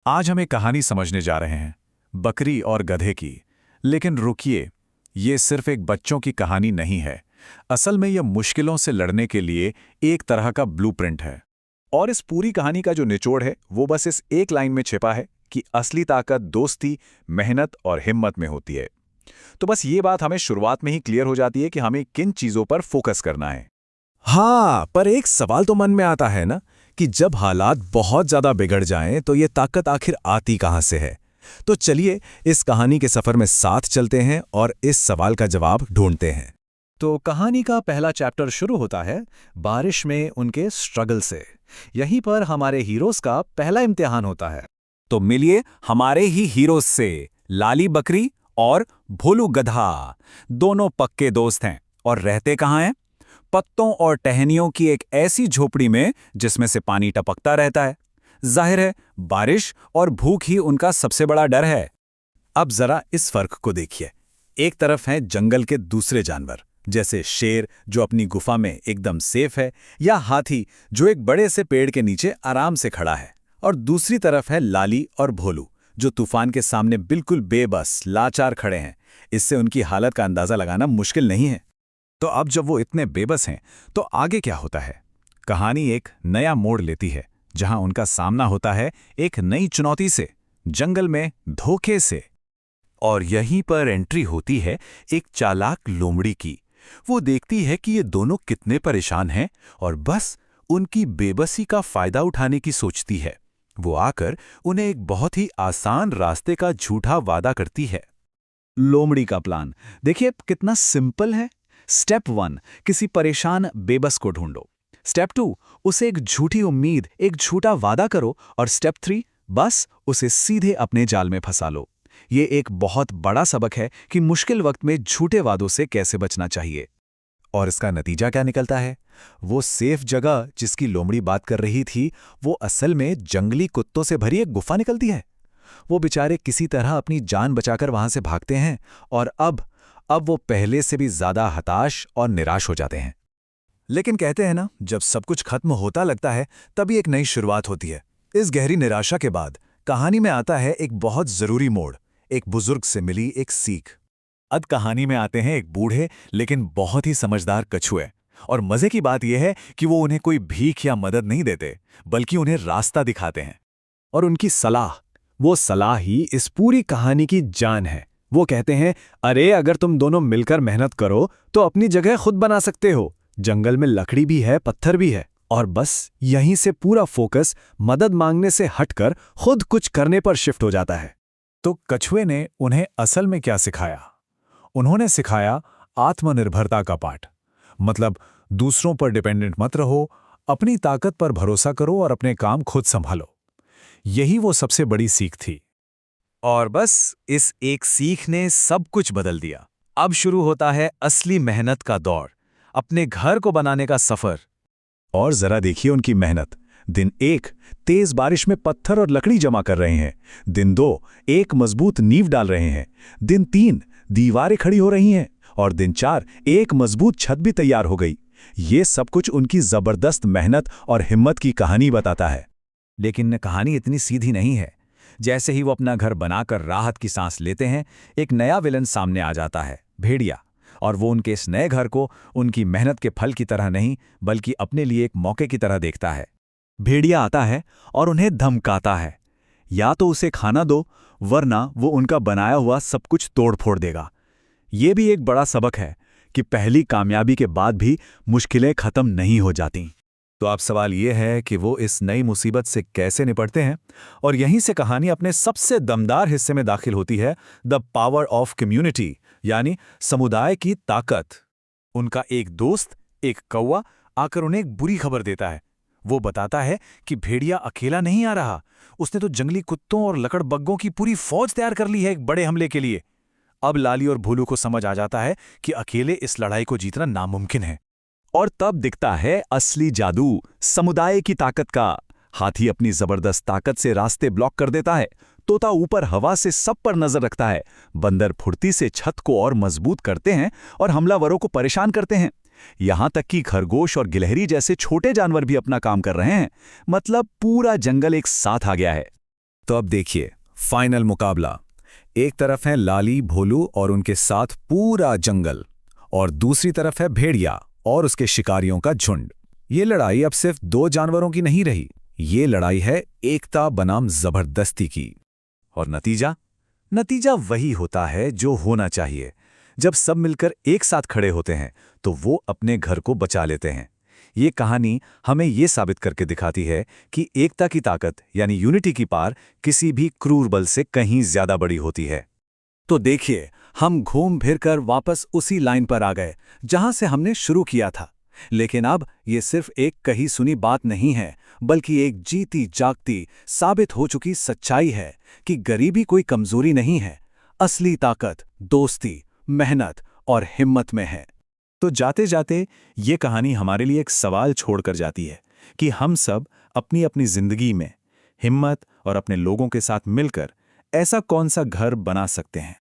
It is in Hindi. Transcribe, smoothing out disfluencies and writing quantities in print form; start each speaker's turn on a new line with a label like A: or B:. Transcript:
A: आज हम एक कहानी समझने जा रहे हैं, बकरी और गधे की। लेकिन रुकिए, ये सिर्फ एक बच्चों की कहानी नहीं है। असल में यह मुश्किलों से लड़ने के लिए एक तरह का ब्लूप्रिंट है। और इस पूरी कहानी का जो निचोड़ है वो बस इस एक लाइन में छिपा है कि असली ताकत दोस्ती, मेहनत और हिम्मत में होती है। तो बस ये बात हमें शुरुआत में ही क्लियर हो जाती है कि हमें किन चीज़ों पर फोकस करना है।
B: हाँ, पर एक सवाल तो मन में आता है ना कि जब हालात बहुत ज्यादा बिगड़ जाएं तो ये ताकत आखिर आती कहाँ से है। तो चलिए इस कहानी के सफर में साथ चलते हैं और इस सवाल का जवाब ढूंढते हैं।
A: तो कहानी का पहला चैप्टर शुरू होता है बारिश में उनके स्ट्रगल से। यहीं पर हमारे हीरोज का पहला इम्तिहान होता है।
B: तो मिलिए हमारे ही हीरोज से, लाली बकरी और भोलू गधा। दोनों पक्के दोस्त हैं और रहते कहाँ हैं? पत्तों और टहनियों की एक ऐसी झोपड़ी में जिसमें से पानी टपकता रहता है। जाहिर है बारिश और भूख ही उनका सबसे बड़ा डर है। अब जरा इस फर्क को देखिए। एक तरफ हैं जंगल के दूसरे जानवर, जैसे शेर जो अपनी गुफा में एकदम सेफ है, या हाथी जो एक बड़े से पेड़ के नीचे आराम से खड़ा है। और दूसरी तरफ है लाली और भोलू जो तूफान के सामने बिल्कुल बेबस, लाचार खड़े हैं। इससे उनकी हालत का अंदाजा लगाना मुश्किल नहीं है। तो अब जब वो इतने बेबस हैं तो आगे क्या होता है? कहानी एक नया मोड़ लेती है, जहां उनका सामना होता है एक नई चुनौती से, जंगल में धोखे से। और यहीं पर एंट्री होती है एक चालाक लोमड़ी की। वो देखती है कि ये दोनों कितने परेशान हैं और बस उनकी बेबसी का फायदा उठाने की सोचती है। वो आकर उन्हें एक बहुत ही आसान रास्ते का झूठा वादा करती है। लोमड़ी का प्लान देखिए कितना सिंपल है। स्टेप 1, किसी परेशान बेबस को ढूंढो। स्टेप 2, उसे एक झूठी उम्मीद, एक झूठा वादा करो। और स्टेप 3, बस उसे सीधे अपने जाल में फंसा लो। ये एक बहुत बड़ा सबक है कि मुश्किल वक्त में झूठे वादों से कैसे बचना चाहिए। और इसका नतीजा क्या निकलता है? वो सेफ जगह जिसकी लोमड़ी बात कर रही थी, वो असल में जंगली कुत्तों से भरी एक गुफा निकलती है। वो बेचारे किसी तरह अपनी जान बचाकर वहां से भागते हैं और अब वो पहले से भी ज्यादा हताश और निराश हो जाते हैं। लेकिन कहते हैं ना, जब सब कुछ खत्म होता लगता है तभी एक नई शुरुआत होती है। इस गहरी निराशा के बाद कहानी में आता है एक बहुत जरूरी मोड़, एक बुजुर्ग से मिली एक सीख। अब कहानी में आते हैं एक बूढ़े लेकिन बहुत ही समझदार कछुए। और मजे की बात यह है कि वो उन्हें कोई भीख या मदद नहीं देते, बल्कि उन्हें रास्ता दिखाते हैं। और उनकी सलाह, वो सलाह ही इस पूरी कहानी की जान है। वो कहते हैं, अरे अगर तुम दोनों मिलकर मेहनत करो तो अपनी जगह खुद बना सकते हो। जंगल में लकड़ी भी है, पत्थर भी है। और बस यहीं से पूरा फोकस मदद मांगने से हटकर खुद कुछ करने पर शिफ्ट हो जाता है। तो कछुए ने उन्हें असल में क्या सिखाया? उन्होंने सिखाया आत्मनिर्भरता का पाठ। मतलब दूसरों पर डिपेंडेंट मत रहो, अपनी ताकत पर भरोसा करो और अपने काम खुद संभालो। यही वो सबसे बड़ी सीख थी। और बस इस एक सीख ने सब कुछ बदल दिया। अब शुरू होता है असली मेहनत का दौर, अपने घर को बनाने का सफर। और जरा देखिए उनकी मेहनत। दिन 1, तेज बारिश में पत्थर और लकड़ी जमा कर रहे हैं। दिन 2, एक मजबूत नींव डाल रहे हैं। दिन 3, दीवारें खड़ी हो रही हैं। और दिन 4, एक मजबूत छत भी तैयार हो गई। ये सब कुछ उनकी जबरदस्त मेहनत और हिम्मत की कहानी बताता है। लेकिन कहानी इतनी सीधी नहीं है। जैसे ही वो अपना घर बनाकर राहत की सांस लेते हैं, एक नया विलन सामने आ जाता है, भेड़िया। और वो उनके इस नए घर को उनकी मेहनत के फल की तरह नहीं, बल्कि अपने लिए एक मौके की तरह देखता है। भेड़िया आता है और उन्हें धमकाता है, या तो उसे खाना दो, वरना वो उनका बनाया हुआ सब कुछ तोड़ फोड़ देगा। ये भी एक बड़ा सबक है कि पहली कामयाबी के बाद भी मुश्किलें खत्म नहीं हो जाती। तो अब सवाल ये है कि वो इस नई मुसीबत से कैसे निपटते हैं। और यहीं से कहानी अपने सबसे दमदार हिस्से में दाखिल होती है, द पावर ऑफ कम्युनिटी, यानी समुदाय की ताकत। उनका एक दोस्त, एक कौवा, आकर उन्हें एक बुरी खबर देता है। वो बताता है कि भेड़िया अकेला नहीं आ रहा, उसने तो जंगली कुत्तों और लकड़बग्गों की पूरी फौज तैयार कर ली है एक बड़े हमले के लिए। अब लाली और भोलू को समझ आ जाता है कि अकेले इस लड़ाई को जीतना नामुमकिन है। और तब दिखता है असली जादू, समुदाय की ताकत का। हाथी अपनी जबरदस्त ताकत से रास्ते ब्लॉक कर देता है। तोता ऊपर हवा से सब पर नजर रखता है। बंदर फुर्ती से छत को और मजबूत करते हैं और हमलावरों को परेशान करते हैं। यहां तक कि खरगोश और गिलहरी जैसे छोटे जानवर भी अपना काम कर रहे हैं। मतलब पूरा जंगल एक साथ आ गया है। तो अब देखिए फाइनल मुकाबला। एक तरफ है लाली भोलू और उनके साथ पूरा जंगल, और दूसरी तरफ है भेड़िया और उसके शिकारियों का झुंड। ये लड़ाई अब सिर्फ दो जानवरों की नहीं रही, ये लड़ाई है एकता बनाम जबरदस्ती की।
A: और नतीजा? नतीजा वही होता है जो होना चाहिए। जब सब मिलकर एक साथ खड़े होते हैं तो वो अपने घर को बचा लेते हैं। ये कहानी हमें ये साबित करके दिखाती है कि एकता की ताकत यानी यूनिटी की पार किसी भी क्रूर बल से कहीं ज्यादा बड़ी होती है।
B: तो देखिए, हम घूम फिर कर वापस उसी लाइन पर आ गए जहां से हमने शुरू किया था। लेकिन अब ये सिर्फ एक कही सुनी बात नहीं है, बल्कि एक जीती जागती साबित हो चुकी सच्चाई है कि गरीबी कोई कमजोरी नहीं है। असली ताकत दोस्ती, मेहनत और हिम्मत में है।
A: तो जाते जाते ये कहानी हमारे लिए एक सवाल छोड़कर जाती है कि हम सब अपनी अपनी जिंदगी में हिम्मत और अपने लोगों के साथ मिलकर ऐसा कौन सा घर बना सकते हैं